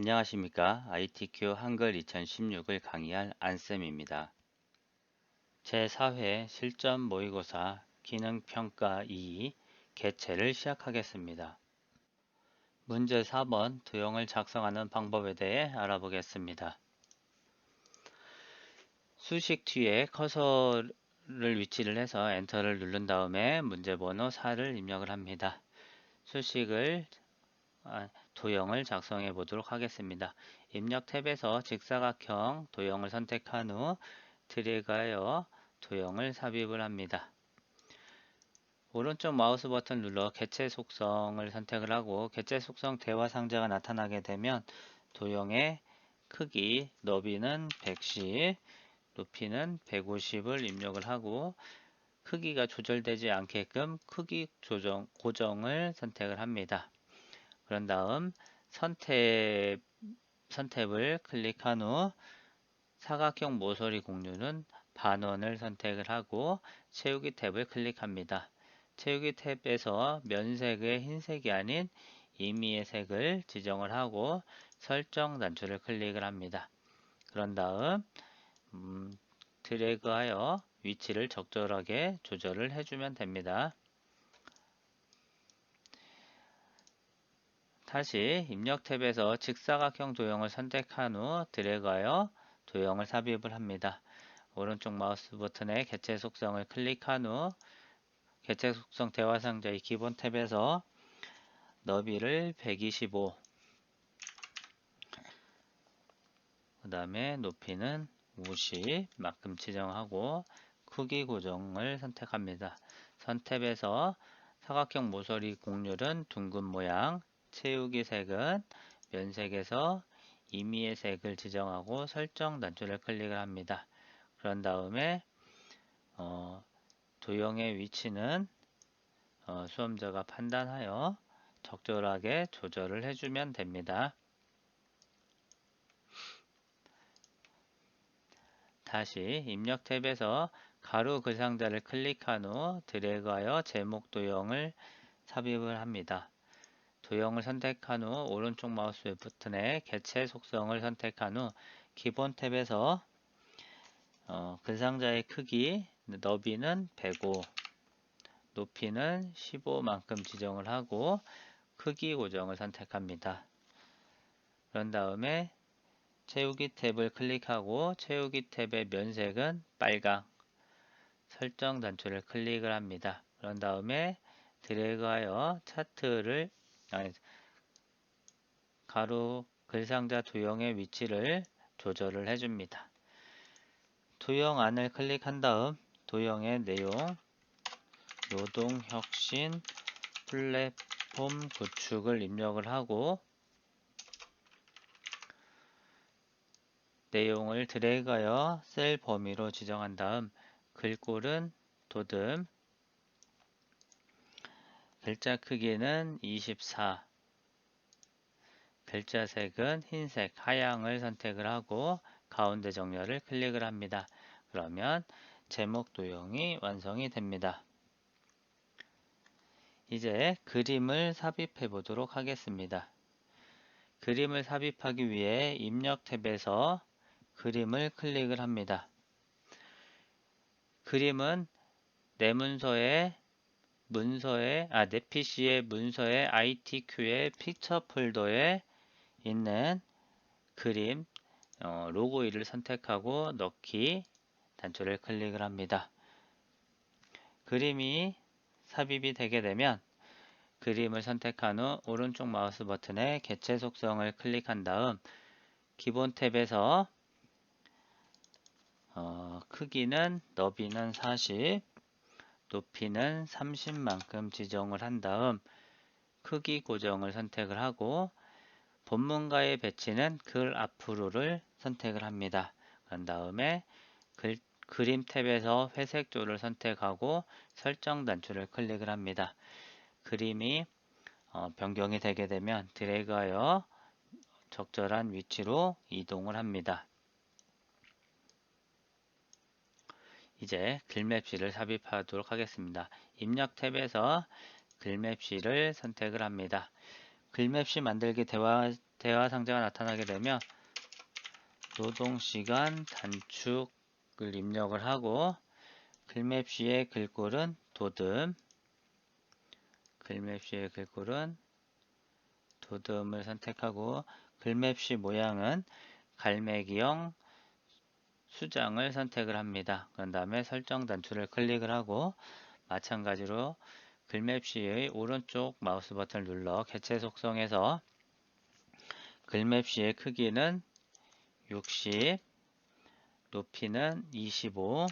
안녕하십니까. ITQ 한글 2016을 강의할 안쌤입니다. 제4회 실전 모의고사 기능평가 2 개최를 시작하겠습니다. 문제 4번 도형을 작성하는 방법에 대해 알아보겠습니다. 수식 뒤에 커서를 위치를 해서 엔터를 누른 다음에 문제 번호 4를 입력을 합니다. 수식을 도형을 작성해 보도록 하겠습니다. 입력 탭에서 직사각형 도형을 선택한 후 드래그하여 도형을 삽입을 합니다. 오른쪽 마우스 버튼 눌러 개체 속성을 선택을 하고 개체 속성 대화 상자가 나타나게 되면 도형의 크기, 너비는 110, 높이는 150을 입력을 하고 크기가 조절되지 않게끔 크기 고정을 선택을 합니다. 그런 다음 선택을 클릭한 후 사각형 모서리 공유는 반원을 선택을 하고 채우기 탭을 클릭합니다. 채우기 탭에서 면색의 흰색이 아닌 임의의 색을 지정을 하고 설정 단추를 클릭을 합니다. 그런 다음 드래그하여 위치를 적절하게 조절을 해주면 됩니다. 다시 입력 탭에서 직사각형 도형을 선택한 후 드래그하여 도형을 삽입을 합니다. 오른쪽 마우스 버튼의 개체 속성을 클릭한 후 개체 속성 대화 상자의 기본 탭에서 너비를 125, 그 다음에 높이는 50만큼 지정하고 크기 고정을 선택합니다. 선 탭에서 사각형 모서리 곡률은 둥근 모양, 채우기 색은 면색에서 임의의 색을 지정하고 설정 단추를 클릭을 합니다. 그런 다음에 도형의 위치는 수험자가 판단하여 적절하게 조절을 해주면 됩니다. 다시 입력 탭에서 가로 글상자를 클릭한 후 드래그하여 제목 도형을 삽입을 합니다. 도형을 선택한 후 오른쪽 마우스 버튼에 개체 속성을 선택한 후 기본 탭에서 글상자의 크기, 너비는 105, 높이는 15만큼 지정을 하고 크기 고정을 선택합니다. 그런 다음에 채우기 탭을 클릭하고 채우기 탭의 면색은 빨강, 설정 단추를 클릭을 합니다. 그런 다음에 드래그하여 차트를 가로 글상자 도형의 위치를 조절을 해줍니다. 도형 안을 클릭한 다음 도형의 내용, 노동혁신 플랫폼 구축을 입력을 하고 내용을 드래그하여 셀 범위로 지정한 다음 글꼴은 도듬, 글자 크기는 24, 글자 색은 흰색, 하향을 선택을 하고 가운데 정렬을 클릭을 합니다. 그러면 제목 도형이 완성이 됩니다. 이제 그림을 삽입해 보도록 하겠습니다. 그림을 삽입하기 위해 입력 탭에서 그림을 클릭을 합니다. 그림은 내 PC의 문서의 ITQ의 픽처 폴더에 있는 그림 로고 1을 선택하고 넣기 단추를 클릭을 합니다. 그림이 삽입이 되게 되면 그림을 선택한 후 오른쪽 마우스 버튼에 개체 속성을 클릭한 다음 기본 탭에서 크기는 너비는 40, 높이는 30만큼 지정을 한 다음 크기 고정을 선택을 하고 본문가의 배치는 글 앞으로를 선택을 합니다. 그런 다음에 그림 탭에서 회색조를 선택하고 설정 단추를 클릭을 합니다. 그림이 변경이 되게 되면 드래그하여 적절한 위치로 이동을 합니다. 이제 글맵시를 삽입하도록 하겠습니다. 입력 탭에서 글맵시를 선택을 합니다. 글맵시 만들기 대화 대화 상자가 나타나게 되면 노동시간 단축을 입력을 하고 글맵시의 글꼴은 도듬, 글맵시의 글꼴은 도듬을 선택하고 글맵시 모양은 갈매기형 수장을 선택을 합니다. 그런 다음에 설정 단추를 클릭을 하고 마찬가지로 글맵시의 오른쪽 마우스 버튼을 눌러 개체 속성에서 글맵시의 크기는 60, 높이는 25,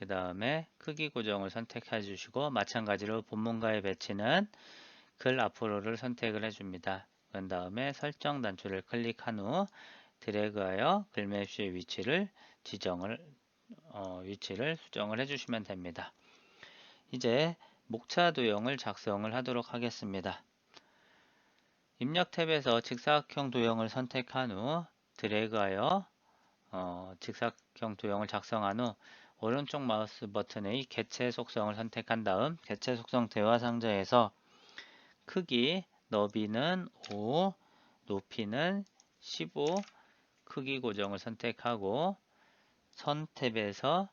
그 다음에 크기 고정을 선택해 주시고 마찬가지로 본문과의 배치는 글 앞으로를 선택을 해줍니다. 그런 다음에 설정 단추를 클릭한 후 드래그하여 글맵시의 위치를 수정을 해주시면 됩니다. 이제 목차 도형을 작성을 하도록 하겠습니다. 입력 탭에서 직사각형 도형을 선택한 후 드래그하여 직사각형 도형을 작성한 후 오른쪽 마우스 버튼의 개체 속성을 선택한 다음 개체 속성 대화 상자에서 크기, 너비는 5, 높이는 15, 크기 고정을 선택하고 선 탭에서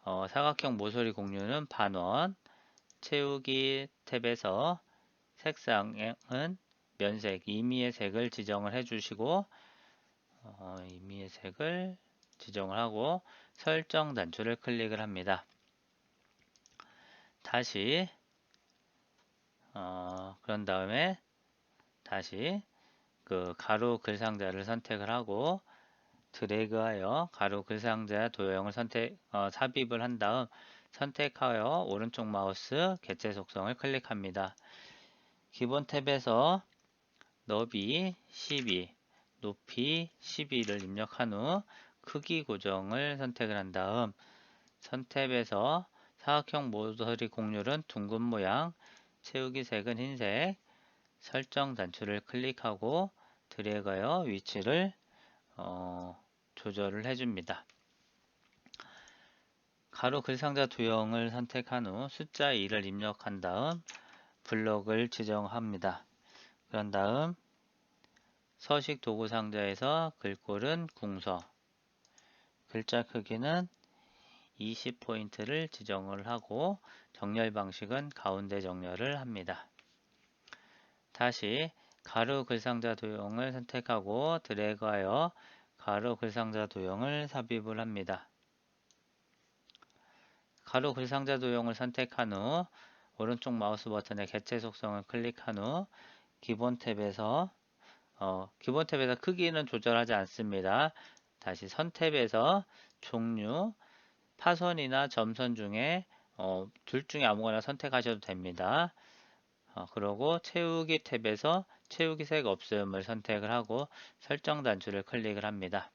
사각형 모서리 공유는 반원, 채우기 탭에서 색상은 면색, 임의의 색을 지정을 해주시고 임의의 색을 지정을 하고 설정 단추를 클릭을 합니다. 다시 그런 다음에 다시 그 가로 글상자를 선택을 하고 드래그하여 가로 글상자 도형을 삽입을 한 다음 선택하여 오른쪽 마우스 개체 속성을 클릭합니다. 기본 탭에서 너비 12, 높이 12를 입력한 후 크기 고정을 선택을 한 다음 선 탭에서 사각형 모서리 곡률은 둥근 모양, 채우기 색은 흰색, 설정 단추를 클릭하고 드래그하여 위치를 조절을 해줍니다. 가로 글상자 도형을 선택한 후 숫자 2를 입력한 다음 블록을 지정합니다. 그런 다음 서식 도구 상자에서 글꼴은 궁서, 글자 크기는 20포인트를 지정을 하고 정렬 방식은 가운데 정렬을 합니다. 다시 가로 글상자 도형을 선택하고 드래그하여 가로 글상자 도형을 삽입을 합니다. 가로 글상자 도형을 선택한 후 오른쪽 마우스 버튼의 개체 속성을 클릭한 후 기본 탭에서 크기는 조절하지 않습니다. 다시 선 탭에서 종류, 파선이나 점선 중에 둘 중에 아무거나 선택하셔도 됩니다. 그리고 채우기 탭에서 채우기 색 없음을 선택을 하고 설정 단추를 클릭을 합니다.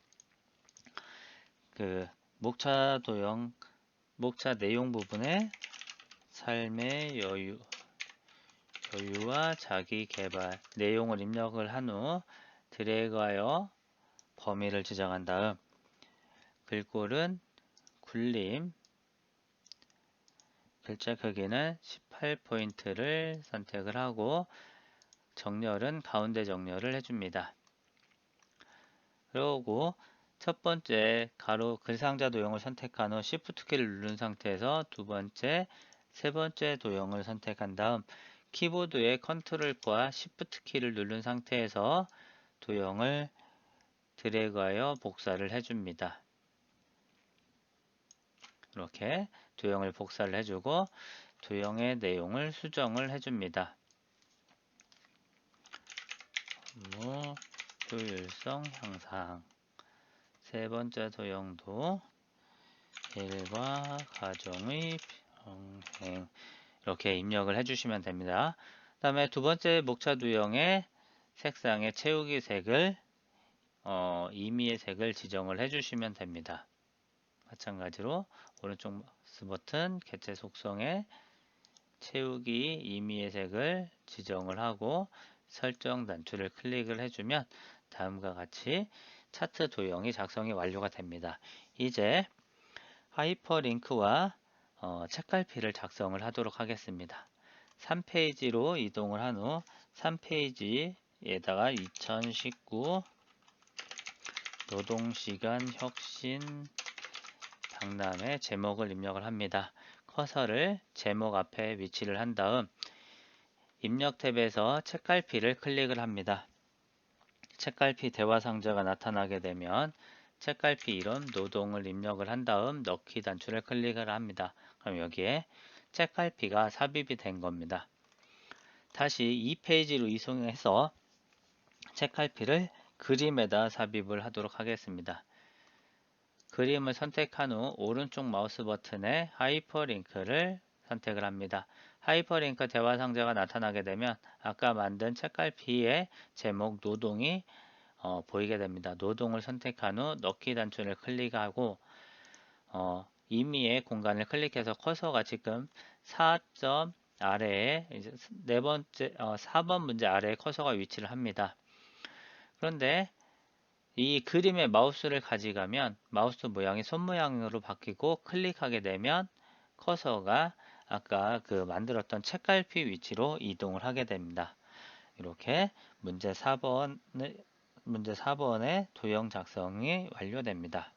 그 목차 내용 부분에 삶의 여유와 자기 개발 내용을 입력을 한 후 드래그하여 범위를 지정한 다음 글꼴은 굴림, 글자 크기는 18포인트를 선택을 하고 정렬은 가운데 정렬을 해줍니다. 그리고 첫 번째 가로 글상자 도형을 선택한 후 Shift 키를 누른 상태에서 두 번째, 세 번째 도형을 선택한 다음 키보드의 컨트롤과 Shift 키를 누른 상태에서 도형을 드래그하여 복사를 해줍니다. 이렇게 도형을 복사를 해주고 도형의 내용을 수정을 해줍니다. 업무 효율성 향상. 세 번째 도형도 일과 가정의 병행 이렇게 입력을 해주시면 됩니다. 그 다음에 두 번째 목차 도형의 색상의 채우기 색을 임의의 색을 지정을 해주시면 됩니다. 마찬가지로 오른쪽 마우스 버튼 개체 속성에 채우기 임의의 색을 지정을 하고 설정 단추를 클릭을 해주면 다음과 같이 차트 도형이 작성이 완료가 됩니다. 이제 하이퍼링크와 책갈피를 작성을 하도록 하겠습니다. 3페이지로 이동을 한 후 3페이지 에다가 2019 노동시간 혁신 박람회 제목을 입력을 합니다. 커서를 제목 앞에 위치를 한 다음 입력 탭에서 책갈피를 클릭을 합니다. 책갈피 대화 상자가 나타나게 되면 책갈피 이름 노동을 입력을 한 다음 넣기 단추를 클릭을 합니다. 그럼 여기에 책갈피가 삽입이 된 겁니다. 다시 이 페이지로 이송해서 책갈피를 그림에다 삽입을 하도록 하겠습니다. 그림을 선택한 후 오른쪽 마우스 버튼에 하이퍼링크를 선택을 합니다. 하이퍼링크 대화 상자가 나타나게 되면 아까 만든 책갈피의 제목 노동이 보이게 됩니다. 노동을 선택한 후 넣기 단추를 클릭하고 임의의 공간을 클릭해서 커서가 지금 4점 아래에 이제 4번 문제 아래에 커서가 위치를 합니다. 그런데 이 그림에 마우스를 가져가면 마우스 모양이 손 모양으로 바뀌고 클릭하게 되면 커서가 아까 그 만들었던 책갈피 위치로 이동을 하게 됩니다. 이렇게 문제 4번의 도형 작성이 완료됩니다.